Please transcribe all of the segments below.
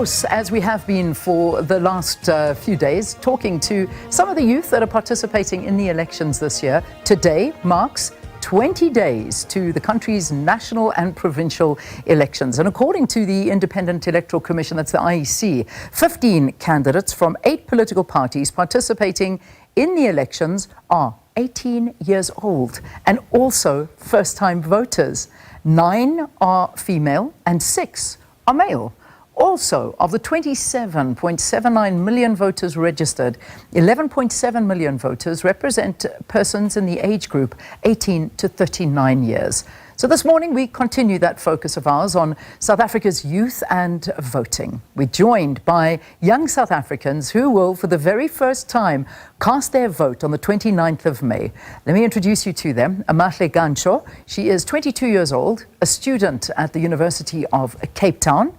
As we have been for the last few days, talking to some of the youth that are participating in the elections this year. Today marks 20 days to the country's national and provincial elections. And according to the Independent Electoral Commission, that's the IEC, 15 candidates from 8 political parties participating in the elections are 18 years old and also first-time voters. 9 are female and 6 are male. Also, of the 27.79 million voters registered, 11.7 million voters represent persons in the age group 18 to 39 years. So this morning we continue that focus of ours on South Africa's youth and voting. We're joined by young South Africans who will, for the very first time, cast their vote on the 29th of May. Let me introduce you to them. Amahle Gancho, she is 22 years old, a student at the University of Cape Town.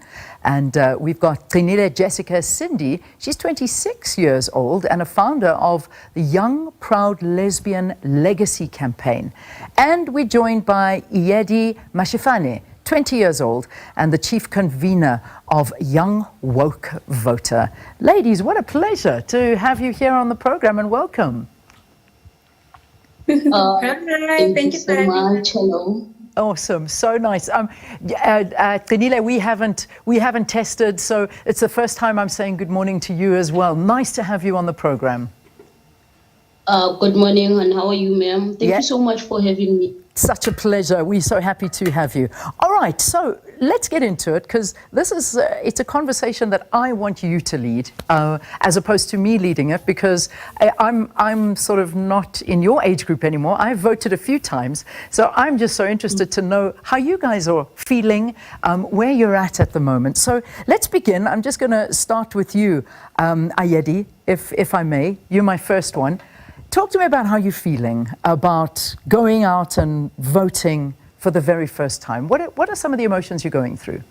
And we've got Qinile Jessica Cindy. She's 26 years old and a founder of the Young Proud Lesbian Legacy Campaign. And we're joined by Iyedi Mashifane, 20 years old, and the chief convener of Young Woke Voter. Ladies, what a pleasure to have you here on the program, and welcome. Hi, thank you so much. Hello. Awesome, so nice. Qinile, we haven't tested, so it's the first time I'm saying good morning to you as well. Nice to have you on the program. Good morning, and how are you, ma'am? Thank you so much for having me. Such a pleasure. We're so happy to have you. All right, so let's get into it, because this is it's a conversation that I want you to lead, as opposed to me leading it, because I'm sort of not in your age group anymore. I've voted a few times, so I'm just so interested to know how you guys are feeling, where you're at the moment. So let's begin. I'm just going to start with you, Iyedi, if I may. You're my first one. Talk to me about how you're feeling about going out and voting for the very first time. What are some of the emotions you're going through?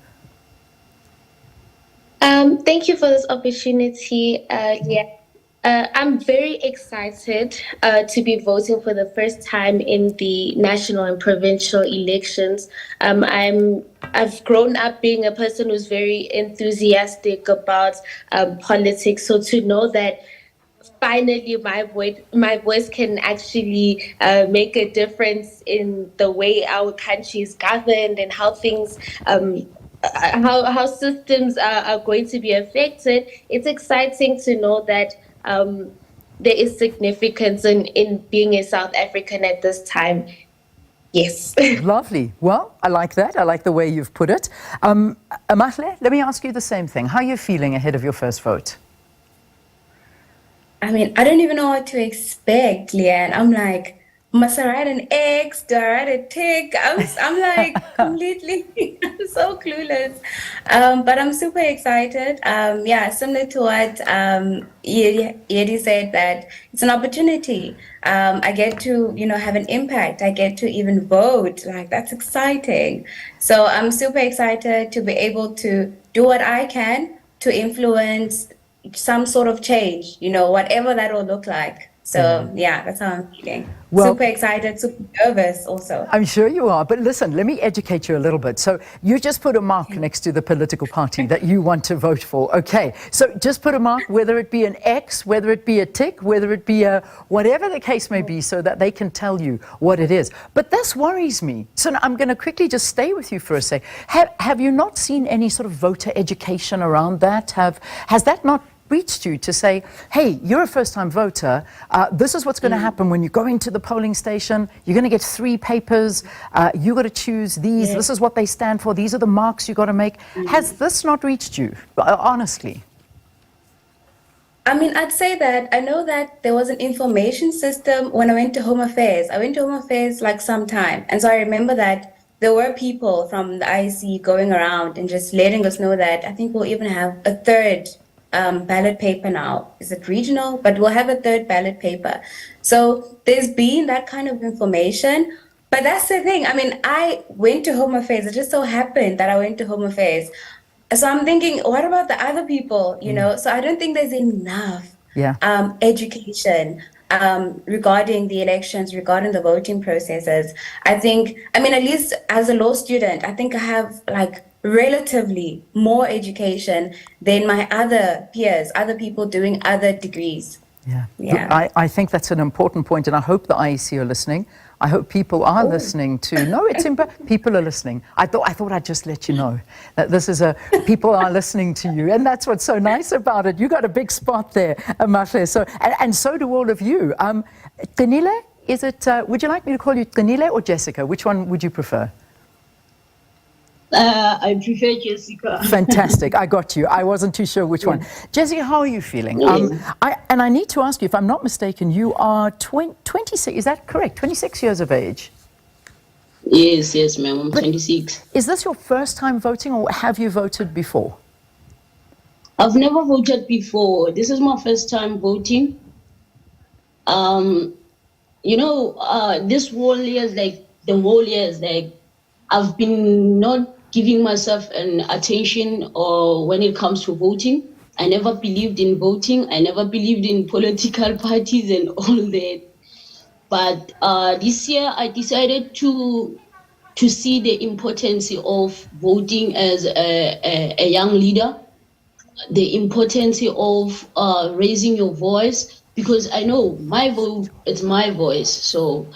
Thank you for this opportunity. I'm very excited to be voting for the first time in the national and provincial elections. I've grown up being a person who's very enthusiastic about politics, so to know that finally my voice can actually make a difference in the way our country is governed and how things how systems are going to be affected. It's exciting to know that there is significance in being a South African at this time. Yes. Lovely. Well, I like that. I like the way you've put it. Amahle, let me ask you the same thing. How are you feeling ahead of your first vote? I mean, I don't even know what to expect, Leanne. I'm like, must I write an X? Do I write a tick? I'm like completely, I'm so clueless. But I'm super excited. Similar to what Iyedi said, that it's an opportunity. I get to, have an impact. I get to even vote. Like, that's exciting. So I'm super excited to be able to do what I can to influence some sort of change, whatever that will look like. So that's how I'm feeling. Well, super excited, super nervous also. I'm sure you are, but listen, let me educate you a little bit. So you just put a mark next to the political party that you want to vote for. Okay, so just put a mark, whether it be an X, whether it be a tick, whether it be a whatever the case may be, so that they can tell you what it is. But this worries me. So I'm going to quickly just stay with you for a sec. Have you not seen any sort of voter education around that? Has that not reached you to say, hey, you're a first-time voter, this is what's going to happen when you go into the polling station, you're going to get 3 papers, you got to choose these, this is what they stand for, these are the marks you got to make. Has this not reached you, honestly? I mean, I'd say that I know that there was an information system when I went to Home Affairs. I went to Home Affairs like sometime, and so I remember that there were people from the IEC going around and just letting us know that I think we'll even have a third ballot paper now. Is it regional? But we'll have a third ballot paper. So there's been that kind of information. But that's the thing. I mean, I went to Home Affairs. It just so happened that I went to Home Affairs. So I'm thinking, what about the other people? So I don't think there's enough education regarding the elections, regarding the voting processes. I mean, at least as a law student, I think I have like relatively more education than my other peers, other people doing other degrees. Yeah. I think that's an important point, and I hope the IEC are listening. I hope people are listening to. No, it's people are listening. I thought I'd just let you know that this is people are listening to you, and that's what's so nice about it. You got a big spot there, Mahle. So and so do all of you. Qinile, is it? Would you like me to call you Qinile or Jessica? Which one would you prefer? I prefer Jessica. Fantastic. I got you. I wasn't too sure which one. Jessica, how are you feeling? I need to ask you, if I'm not mistaken, you are 26, is that correct? 26 years of age? Yes, ma'am. I'm 26. Is this your first time voting, or have you voted before? I've never voted before. This is my first time voting. This whole year is like I've been not giving myself an attention or when it comes to voting. I never believed in voting. I never believed in political parties and all that. But this year I decided to see the importance of voting as a young leader, the importance of raising your voice, because I know my vote is my voice. So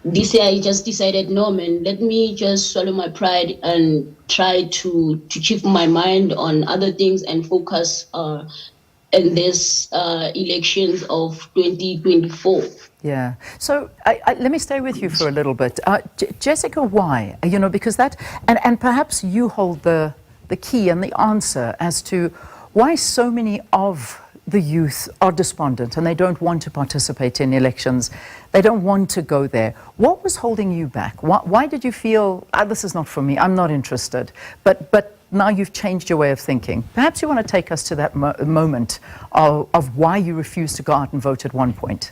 this year I just decided, no, man, let me just swallow my pride and try to shift my mind on other things and focus in this elections of 2024. Yeah. So let me stay with you for a little bit. Jessica, why? Because that, and perhaps you hold the key and the answer as to why so many of the youth are despondent and they don't want to participate in elections. They don't want to go there. What was holding you back? Why did you feel, this is not for me, I'm not interested? But now you've changed your way of thinking. Perhaps you want to take us to that moment of why you refused to go out and vote at one point.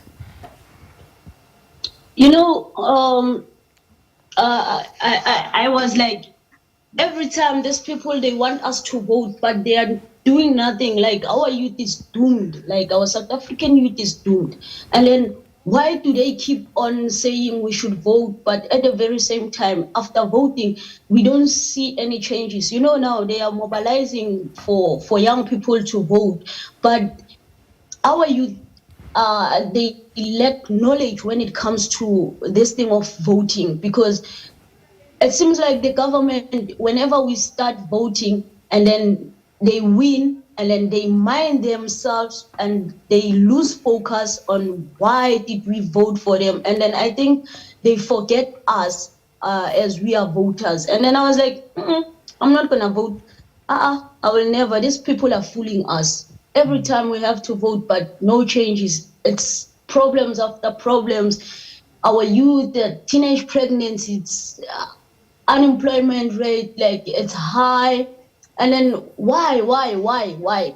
I was like, every time these people, they want us to vote, but they are doing nothing. Like, our youth is doomed. Like, our South African youth is doomed. And then why do they keep on saying we should vote, but at the very same time, after voting, we don't see any changes? Now they are mobilizing for young people to vote, but our youth, they lack knowledge when it comes to this thing of voting, because it seems like the government, whenever we start voting and then they win and then they mind themselves and they lose focus on why did we vote for them. And then I think they forget us as we are voters. And then I was like, I'm not going to vote. I will never. These people are fooling us. Every time we have to vote, but no changes. It's problems after problems. Our youth, the teenage pregnancies, unemployment rate, like, it's high. And then why?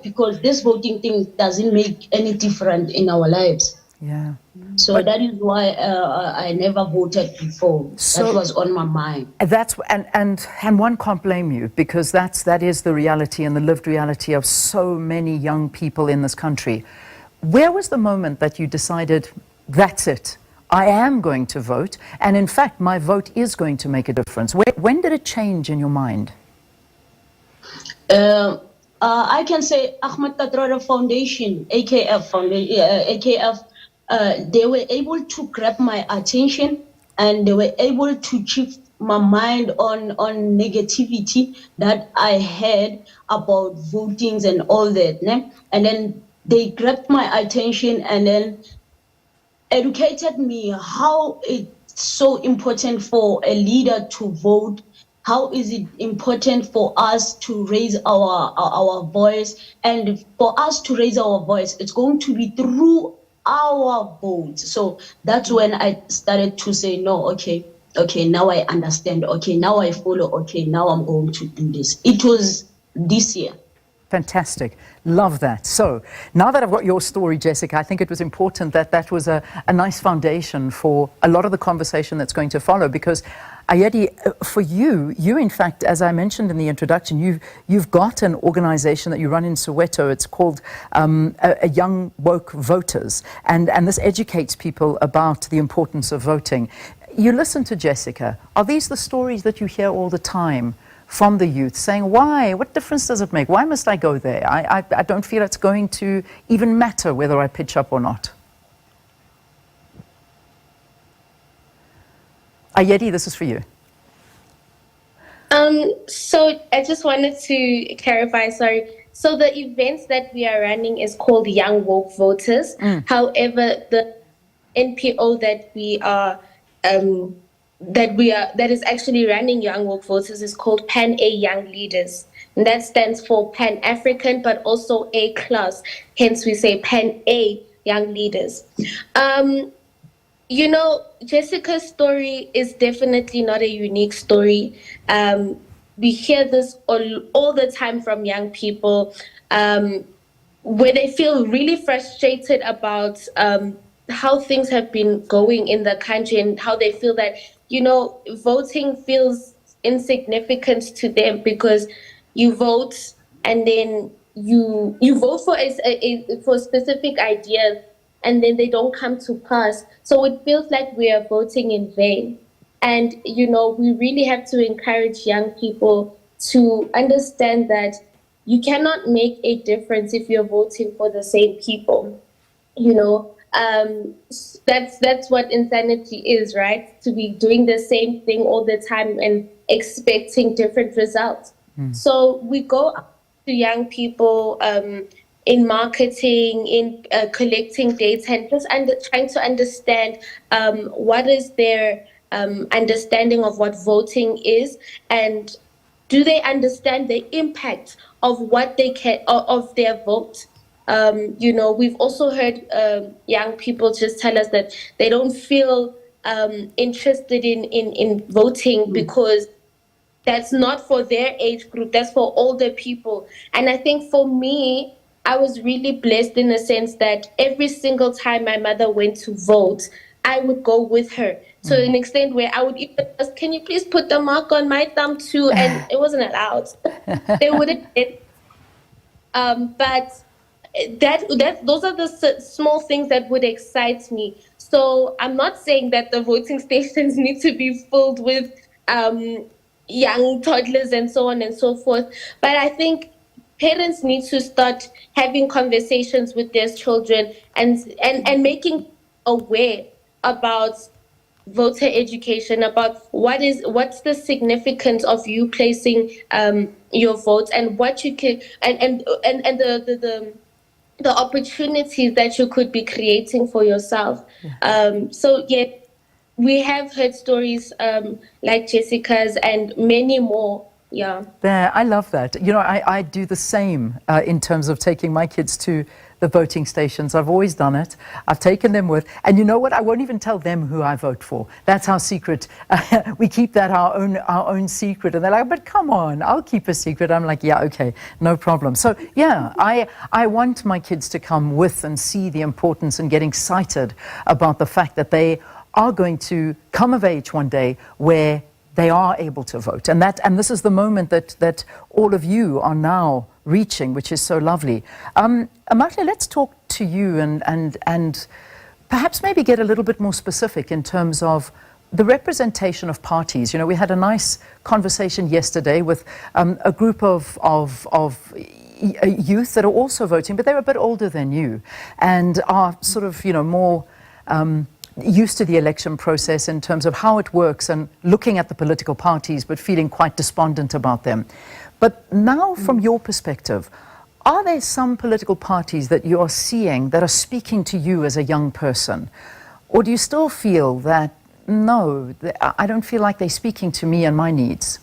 Because this voting thing doesn't make any difference in our lives. Yeah. So that is why I never voted before. So that was on my mind. That's and one can't blame you, because that is the reality and the lived reality of so many young people in this country. Where was the moment that you decided, that's it, I am going to vote, and in fact my vote is going to make a difference? When did it change in your mind? I can say Ahmed Kathrada Foundation, AKF Foundation, they were able to grab my attention, and they were able to shift my mind on negativity that I had about votings and all that. Ne? And then they grabbed my attention and then educated me how it's so important for a leader to vote. How is it important for us to raise our voice? And for us to raise our voice, it's going to be through our votes. So that's when I started to say, no, okay, now I understand. Okay, now I follow. Okay, now I'm going to do this. It was this year. Fantastic. Love that. So now that I've got your story, Jessica, I think it was important that was a nice foundation for a lot of the conversation that's going to follow, because Ayedi, for you in fact, as I mentioned in the introduction, you've got an organization that you run in Soweto. It's called a Young Woke Voters, and this educates people about the importance of voting. You listen to Jessica. Are these the stories that you hear all the time from the youth saying, why? What difference does it make? Why must I go there? I don't feel it's going to even matter whether I pitch up or not. Ayedi, this is for you. So I just wanted to clarify, sorry. So the events that we are running is called Young Woke Voters. However, the NPO that is actually running Young Woke Voters is called Pan A Young Leaders. And that stands for Pan-African, but also A class. Hence we say Pan A Young Leaders. You know, Jessica's story is definitely not a unique story. We hear this all the time from young people, where they feel really frustrated about how things have been going in the country and how they feel that, you know, voting feels insignificant to them because you vote and then you vote for for specific ideas and then they don't come to pass. So it feels like we are voting in vain. And, you know, we really have to encourage young people to understand that you cannot make a difference if you're voting for the same people. You know, that's what insanity is, right? To be doing the same thing all the time and expecting different results. So we go to young people in marketing, in collecting data, and just trying to understand what is their understanding of what voting is, and do they understand the impact of what they can of their vote. You know, we've also heard young people just tell us that they don't feel interested in voting because that's not for their age group, that's for older people. And I think for me, I was really blessed in the sense that every single time my mother went to vote, I would go with her. To an extent where I would even ask, can you please put the mark on my thumb too? And it wasn't allowed. They wouldn't. But those are the small things that would excite me. So I'm not saying that the voting stations need to be filled with young toddlers and so on and so forth. But I think parents need to start having conversations with their children and making aware about voter education, about what's the significance of you placing your vote and what you can and the opportunities that you could be creating for yourself. So yeah, we have heard stories like Jessica's and many more. Yeah. There, I love that. You know, I do the same in terms of taking my kids to the voting stations. I've always done it. I've taken them with, and you know what? I won't even tell them who I vote for. That's our secret. We keep that our own secret. And they're like, but come on, I'll keep a secret. I'm like, yeah, okay, no problem. So yeah, I want my kids to come with and see the importance and get excited about the fact that they are going to come of age one day where they are able to vote. And this is the moment that all of you are now reaching, which is so lovely. Amahle, let's talk to you and perhaps maybe get a little bit more specific in terms of the representation of parties. You know, we had a nice conversation yesterday with a group of youth that are also voting, but they're a bit older than you and are sort of, you know, more used to the election process in terms of how it works and looking at the political parties but feeling quite despondent about them. But now, from your perspective, are there some political parties that you are seeing that are speaking to you as a young person? Or do you still feel that, no, I don't feel like they're speaking to me and my needs?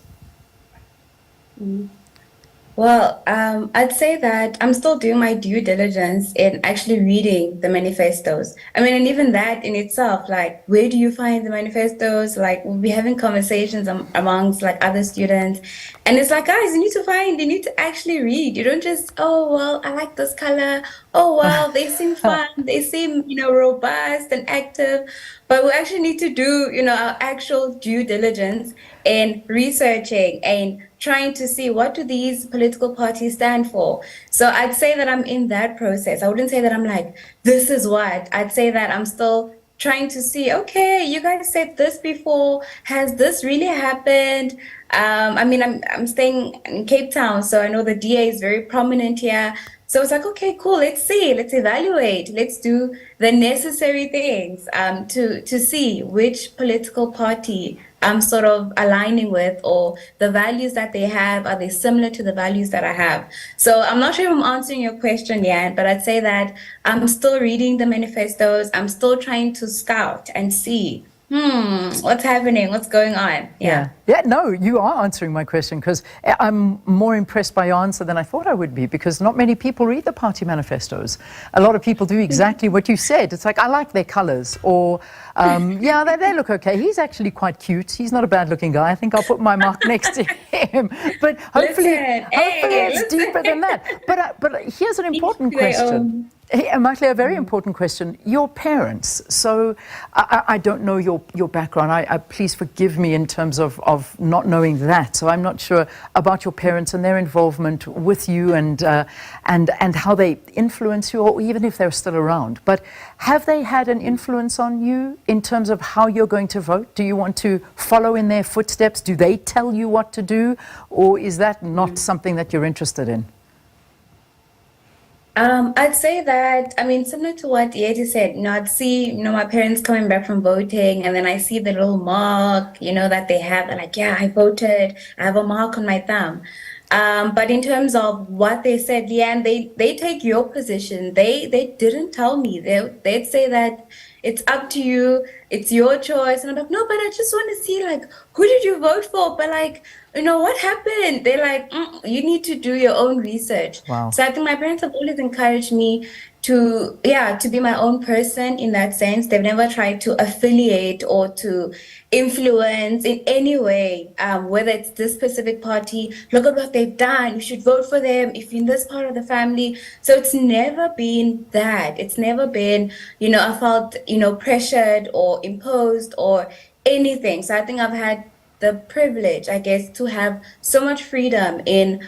Well, I'd say that I'm still doing my due diligence in actually reading the manifestos. I mean, and even that in itself, like, where do you find the manifestos? Like, we'll be having conversations amongst like other students. And it's like, guys, you need to actually read. You don't just, oh, well, I like this color. Oh, well, they seem fun. They seem, you know, robust and active. But we actually need to do, you know, our actual due diligence in researching and trying to see what do these political parties stand for. So I'd say that I'm in that process. I wouldn't say that I'm like, this is what. I'd say that I'm still trying to see, okay, you guys said this before. Has this really happened? I mean, I'm staying in Cape Town, so I know the DA is very prominent here. So it's like, okay, cool. Let's see. Let's evaluate. Let's do the necessary things to see which political party I'm sort of aligning with, or the values that they have, are they similar to the values that I have? So I'm not sure if I'm answering your question yet, but I'd say that I'm still reading the manifestos. I'm still trying to scout and see, what's happening, what's going on. Yeah, no, you are answering my question, because I'm more impressed by your answer than I thought I would be, because not many people read the party manifestos. A lot of people do exactly what you said. It's like, I like their colors, or yeah, they look okay. He's actually quite cute. He's not a bad looking guy. I think I'll put my mark next to him. But hopefully it's deeper than that. But here's an important question. Hey, Makhle, a very important question. Your parents, so I don't know your background. Please forgive me in terms of not knowing that. So I'm not sure about your parents and their involvement with you and how they influence you, or even if they're still around. But have they had an influence on you in terms of how you're going to vote? Do you want to follow in their footsteps? Do they tell you what to do? Or is that not something that you're interested in? I'd say that, I mean, similar to what Yeti said, I'd see, my parents coming back from voting, and then I see the little mark, that they have. They're like, yeah, I voted. I have a mark on my thumb. But in terms of what they said, Leanne, they take your position. They didn't tell me. They'd say that it's up to you. It's your choice. And I'm like, no, but I just want to see, like, who did you vote for? But like, what happened? They're like, you need to do your own research. Wow. So I think my parents have always encouraged me to be my own person in that sense. They've never tried to affiliate or to influence in any way, whether it's this specific party, look at what they've done, you should vote for them if you're in this part of the family. So it's never been that. It's never been, I felt, pressured or imposed or anything. So I think I've had the privilege, I guess, to have so much freedom in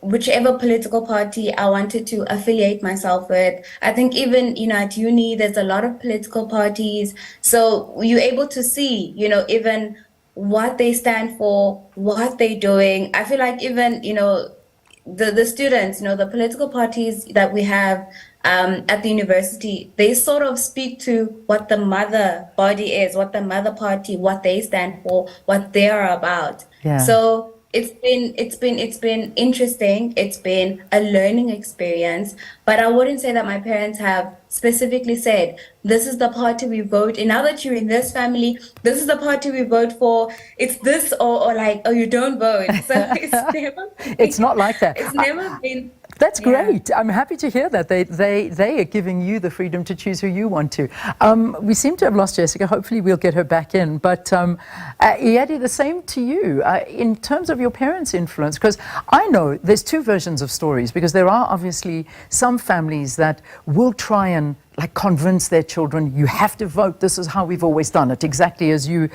whichever political party I wanted to affiliate myself with. I think even, at uni, there's a lot of political parties. So you're able to see, even what they stand for, what they're doing. I feel like even, the students, the political parties that we have at the university, they sort of speak to what the mother body is, what the mother party, what they stand for, what they're about. Yeah. So it's been interesting. It's been a learning experience, but I wouldn't say that my parents have specifically said, this is the party we vote in. Now that you're in this family, this is the party we vote for. It's this or like, oh, you don't vote. So it's never been, it's not like that. It's never been. That's great. I'm happy to hear that. They are giving you the freedom to choose who you want to. We seem to have lost Jessica. Hopefully we'll get her back in. But Yeti, the same to you. In terms of your parents' influence, because I know there's two versions of stories, because there are obviously some families that will try and convince their children, you have to vote, this is how we've always done it, exactly as you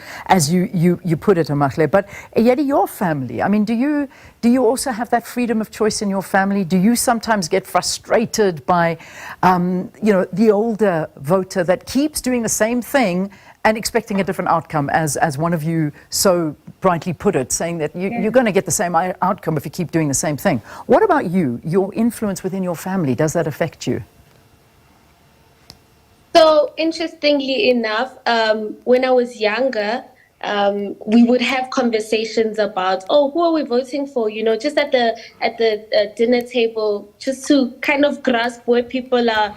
put it, Makhle. But Yeti, your family, I mean, do you also have that freedom of choice in your family? Do you sometimes get frustrated by the older voter that keeps doing the same thing and expecting a different outcome, as one of you so brightly put it, saying that you're going to get the same outcome if you keep doing the same thing? What about you, your influence within your family, does that affect you? So interestingly enough, when I was younger, we would have conversations about, who are we voting for? Just at the dinner table, just to kind of grasp where people are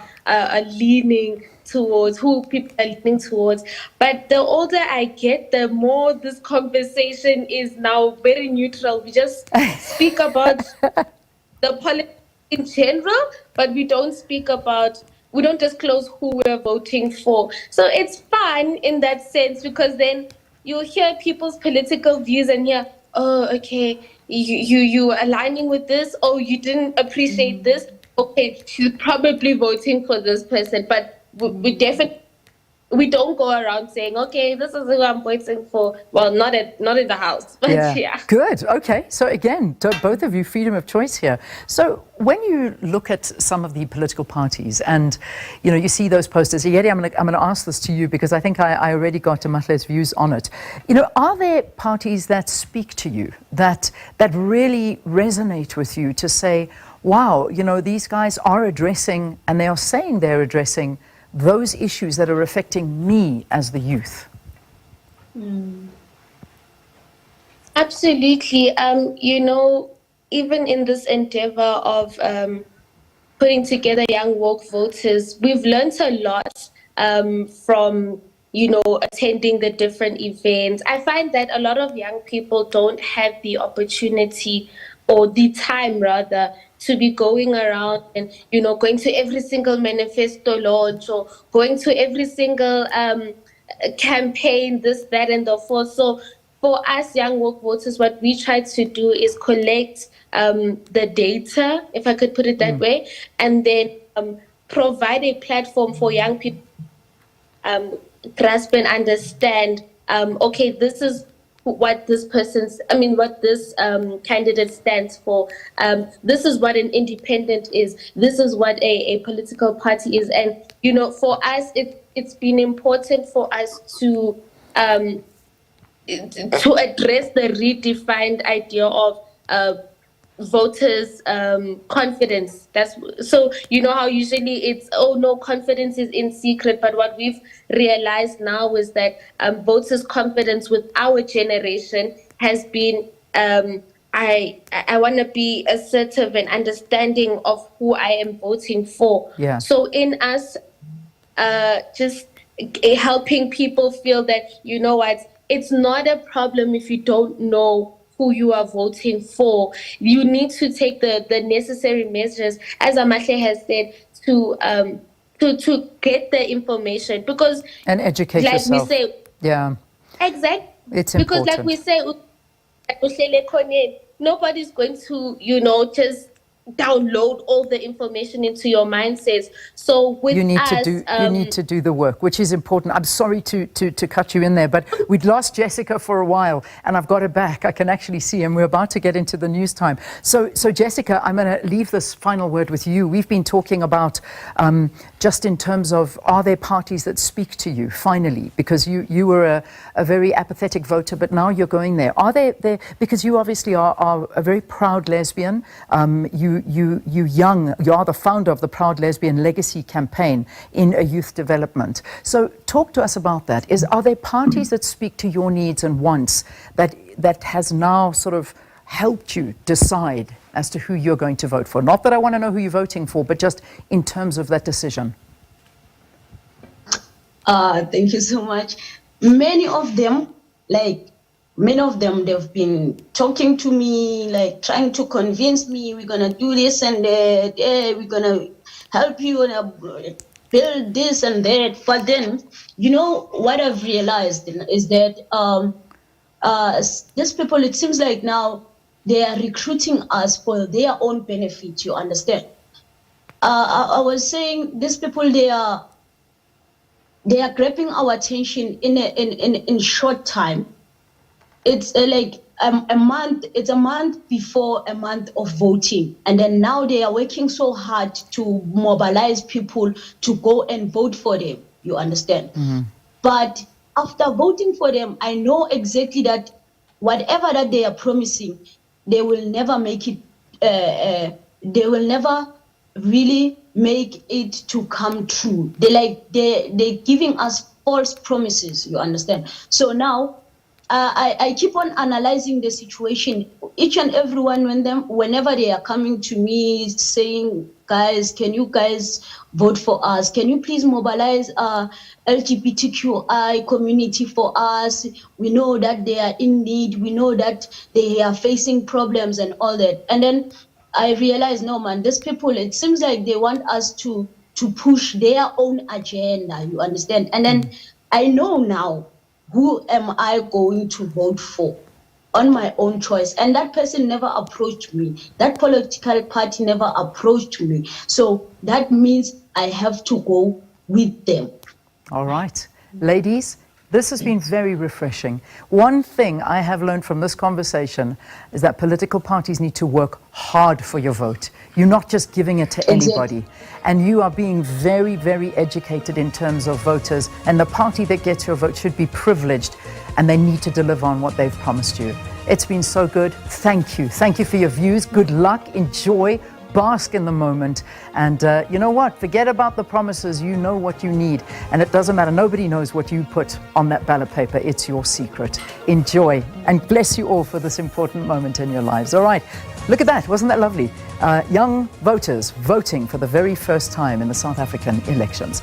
leaning towards, who people are leaning towards. But the older I get, the more this conversation is now very neutral. We just speak about the politics in general, but we don't disclose who we're voting for. So it's fun in that sense, because then you'll hear people's political views and hear, okay, you aligning with this, you didn't appreciate this, okay, she's probably voting for this person. But we definitely we don't go around saying, okay, this is who I'm voting for. Well, not in the house, but yeah. Good. Okay. So again, both of you, freedom of choice here. So when you look at some of the political parties and, you see those posters, Yeri, I'm going to ask this to you because I think I already got Mahle's views on it. Are there parties that speak to you, that really resonate with you to say, wow, these guys are addressing, and they are saying they're addressing those issues that are affecting me as the youth? Absolutely. Even in this endeavor of putting together young woke voters, we've learned a lot from, attending the different events. I find that a lot of young people don't have the opportunity or the time, rather, to be going around and, going to every single manifesto launch or going to every single campaign, this, that, and the fourth. So for us young woke voters, what we try to do is collect the data, if I could put it that way, and then provide a platform for young people grasp and understand, okay, this is what this candidate stands for. This is what an independent is. This is what a political party is. And, for us, it's been important for us to address the redefined idea of voters' confidence. So how usually it's, oh no, confidence is in secret, but what we've realized now is that voters' confidence with our generation has been I want to be assertive and understanding of who I am voting for. Yeah. So in us just helping people feel that, what, it's not a problem if you don't know who you are voting for. You need to take the necessary measures, as Amahle has said, to get the information, because and educate yourself. We say, yeah, exactly. It's because important. like we say, nobody's going to just download all the information into your mindsets. So with you need us, to do the work, which is important. I'm sorry to cut you in there, but we'd lost Jessica for a while, and I've got her back. I can actually see, and we're about to get into the news time. So Jessica, I'm going to leave this final word with you. We've been talking about just in terms of, are there parties that speak to you finally, because you were a very apathetic voter, but now you're going there. Are there because you obviously are a very proud lesbian. You are the founder of the Proud Lesbian Legacy campaign in a youth development. So talk to us about that. Are there parties that speak to your needs and wants that has now sort of helped you decide as to who you're going to vote for? Not that I want to know who you're voting for, but just in terms of that decision. Thank you so much. Many of them, they've been talking to me, trying to convince me, we're going to do this and that, we're going to help you and build this and that. But then, what I've realized is that these people, it seems like now they are recruiting us for their own benefit, you understand? I was saying these people, they are grabbing our attention in short time. It's a month. It's a month before a month of voting, and then now they are working so hard to mobilize people to go and vote for them. You understand? Mm-hmm. But after voting for them, I know exactly that whatever that they are promising, they will never make it. They will never really make it to come true. They're giving us false promises. You understand? So now. I keep on analyzing the situation. Each and every one whenever they are coming to me saying, guys, can you guys vote for us? Can you please mobilize LGBTQI community for us? We know that they are in need. We know that they are facing problems and all that. And then I realized, no, man, these people, it seems like they want us to push their own agenda. You understand? And then I know now, who am I going to vote for on my own choice? And that person never approached me. That political party never approached me. So that means I have to go with them. All right. Ladies, this has been very refreshing. One thing I have learned from this conversation is that political parties need to work hard for your vote. You're not just giving it to anybody. And you are being very, very educated in terms of voters. And the party that gets your vote should be privileged, and they need to deliver on what they've promised you. It's been so good. Thank you. Thank you for your views. Good luck. Enjoy. Bask in the moment. And you know what? Forget about the promises. You know what you need. And it doesn't matter. Nobody knows what you put on that ballot paper. It's your secret. Enjoy. And bless you all for this important moment in your lives. All right. Look at that. Wasn't that lovely? Young voters voting for the very first time in the South African elections.